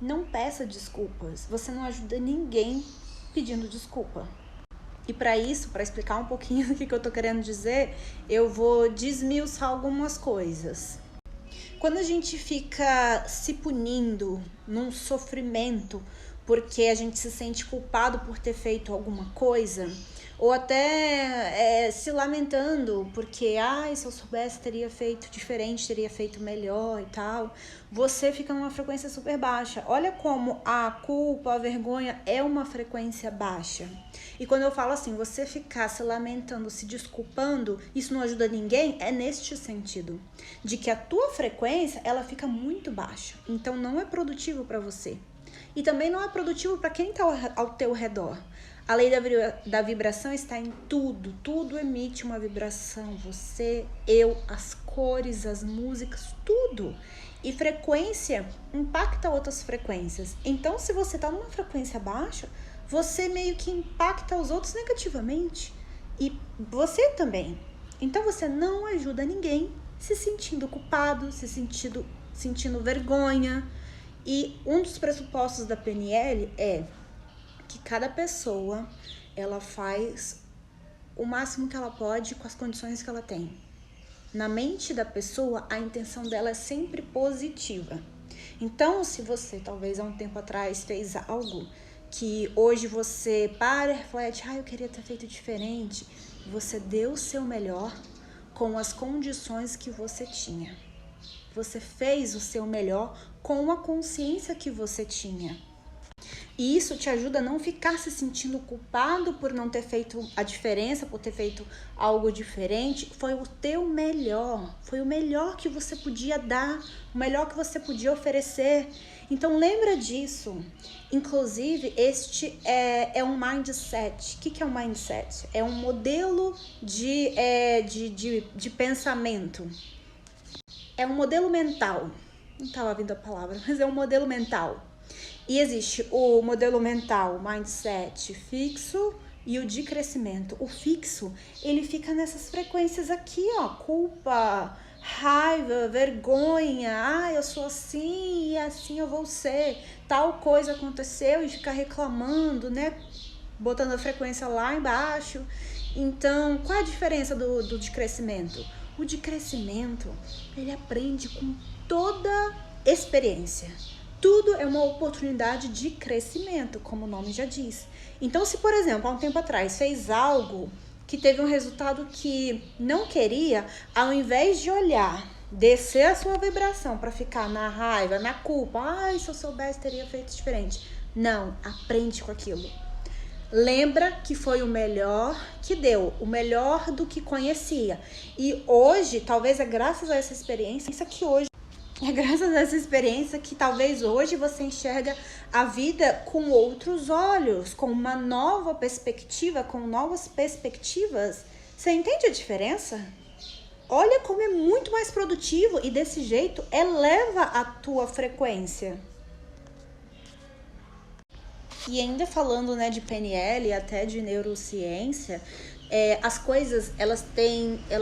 Não peça desculpas. Você não ajuda ninguém pedindo desculpa. E para isso, para explicar um pouquinho do que eu tô querendo dizer, eu vou desmiuçar algumas coisas. Quando a gente fica se punindo num sofrimento porque a gente se sente culpado por ter feito alguma coisa, ou até se lamentando porque, se eu soubesse teria feito diferente, teria feito melhor e tal, você fica numa frequência super baixa. Olha como a culpa, a vergonha é uma frequência baixa. E quando eu falo assim, você ficar se lamentando, se desculpando, isso não ajuda ninguém, é neste sentido, de que a tua frequência, ela fica muito baixa, então não é produtivo para você. E também não é produtivo para quem está ao teu redor. A lei da vibração está em tudo, tudo emite uma vibração, você, eu, as cores, as músicas, tudo. E frequência impacta outras frequências. Então, se você está numa frequência baixa, você meio que impacta os outros negativamente. E você também. Então, você não ajuda ninguém se sentindo culpado, se sentindo vergonha. E um dos pressupostos da PNL é que cada pessoa, ela faz o máximo que ela pode com as condições que ela tem. Na mente da pessoa, a intenção dela é sempre positiva. Então, se você, talvez há um tempo atrás, fez algo que hoje você para e reflete, eu queria ter feito diferente, você deu o seu melhor com as condições que você tinha. Você fez o seu melhor com a consciência que você tinha. E isso te ajuda a não ficar se sentindo culpado por não ter feito a diferença, por ter feito algo diferente. Foi o teu melhor, foi o melhor que você podia dar, o melhor que você podia oferecer. Então lembra disso. Inclusive, este é um mindset. O que é um mindset? É um modelo de pensamento. É um modelo mental. Não estava vindo a palavra, mas é um modelo mental. E existe o modelo mental, mindset fixo e o de crescimento. O fixo, ele fica nessas frequências aqui, culpa, raiva, vergonha, eu sou assim e assim eu vou ser. Tal coisa aconteceu e fica reclamando, né? Botando a frequência lá embaixo. Então, qual é a diferença do de crescimento? O de crescimento, ele aprende com toda experiência. Tudo é uma oportunidade de crescimento, como o nome já diz. Então, se, por exemplo, há um tempo atrás fez algo que teve um resultado que não queria, ao invés de olhar, descer a sua vibração para ficar na raiva, na culpa, se eu soubesse teria feito diferente. Não, aprende com aquilo. Lembra que foi o melhor que deu, o melhor do que conhecia. E hoje, talvez é graças a essa experiência que talvez hoje você enxerga a vida com outros olhos, com uma nova perspectiva, com novas perspectivas. Você entende a diferença? Olha como é muito mais produtivo e desse jeito eleva a tua frequência. E ainda falando, de PNL e até de neurociência, as coisas elas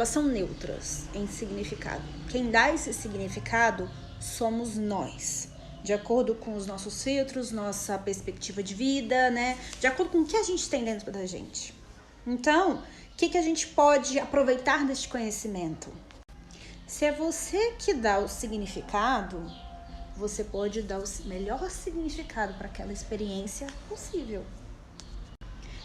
são neutras em significado. Quem dá esse significado somos nós, de acordo com os nossos filtros, nossa perspectiva de vida, de acordo com o que a gente tem dentro da gente. Então, o que a gente pode aproveitar deste conhecimento? Se é você que dá o significado, você pode dar o melhor significado para aquela experiência possível.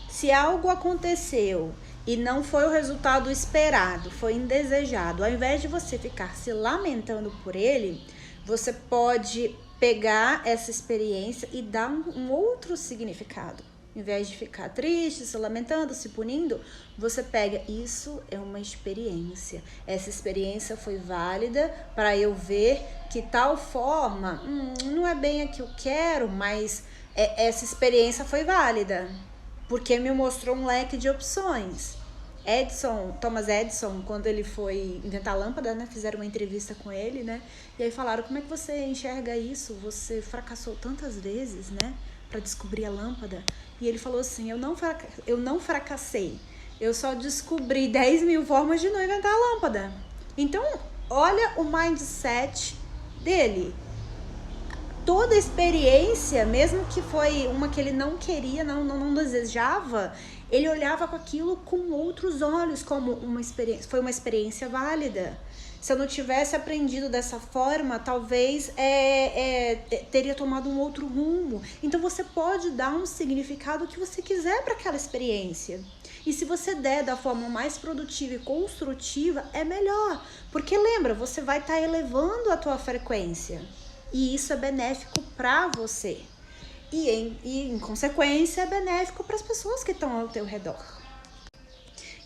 Se algo aconteceu e não foi o resultado esperado, foi indesejado, ao invés de você ficar se lamentando por ele, você pode pegar essa experiência e dar um outro significado. Em vez de ficar triste, se lamentando, se punindo, você pega, isso é uma experiência. Essa experiência foi válida para eu ver que tal forma, não é bem a que eu quero, mas essa experiência foi válida, porque me mostrou um leque de opções. Thomas Edison, quando ele foi inventar a lâmpada, fizeram uma entrevista com ele, e aí falaram, como é que você enxerga isso? Você fracassou tantas vezes, para descobrir a lâmpada. E ele falou assim, eu não fracassei, eu só descobri 10 mil formas de não inventar a lâmpada. Então, olha o mindset dele. toda experiência, mesmo que foi uma que ele não queria, não desejava, ele olhava com aquilo com outros olhos, como foi uma experiência válida. Se eu não tivesse aprendido dessa forma, talvez teria tomado um outro rumo. Então você pode dar um significado que você quiser para aquela experiência. E se você der da forma mais produtiva e construtiva, é melhor. Porque lembra, você vai estar elevando a tua frequência. E isso é benéfico para você. E em consequência, é benéfico para as pessoas que estão ao teu redor.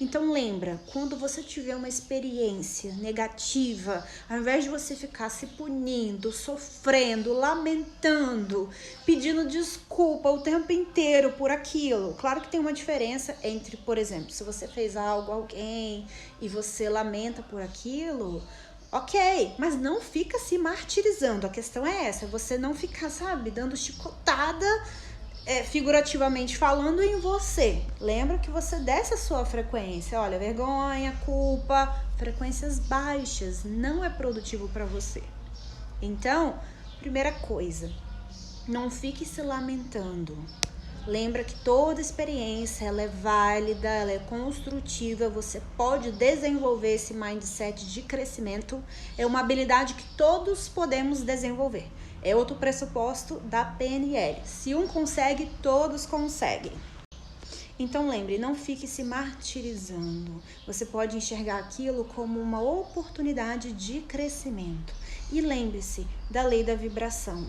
Então lembra, quando você tiver uma experiência negativa, ao invés de você ficar se punindo, sofrendo, lamentando, pedindo desculpa o tempo inteiro por aquilo. Claro que tem uma diferença entre, por exemplo, se você fez algo a alguém e você lamenta por aquilo, ok, mas não fica se martirizando. A questão é essa, você não ficar, dando chicotada, figurativamente falando, em você. Lembra que você desce a sua frequência. Olha, vergonha, culpa, frequências baixas, não é produtivo para você. Então, primeira coisa, não fique se lamentando. Lembra que toda experiência, ela é válida, ela é construtiva, você pode desenvolver esse mindset de crescimento, é uma habilidade que todos podemos desenvolver. É outro pressuposto da PNL. Se um consegue, todos conseguem. Então lembre, não fique se martirizando. Você pode enxergar aquilo como uma oportunidade de crescimento. E lembre-se da lei da vibração,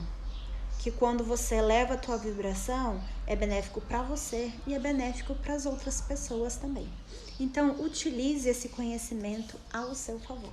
que quando você eleva a tua vibração, é benéfico para você e é benéfico para as outras pessoas também. Então, utilize esse conhecimento ao seu favor.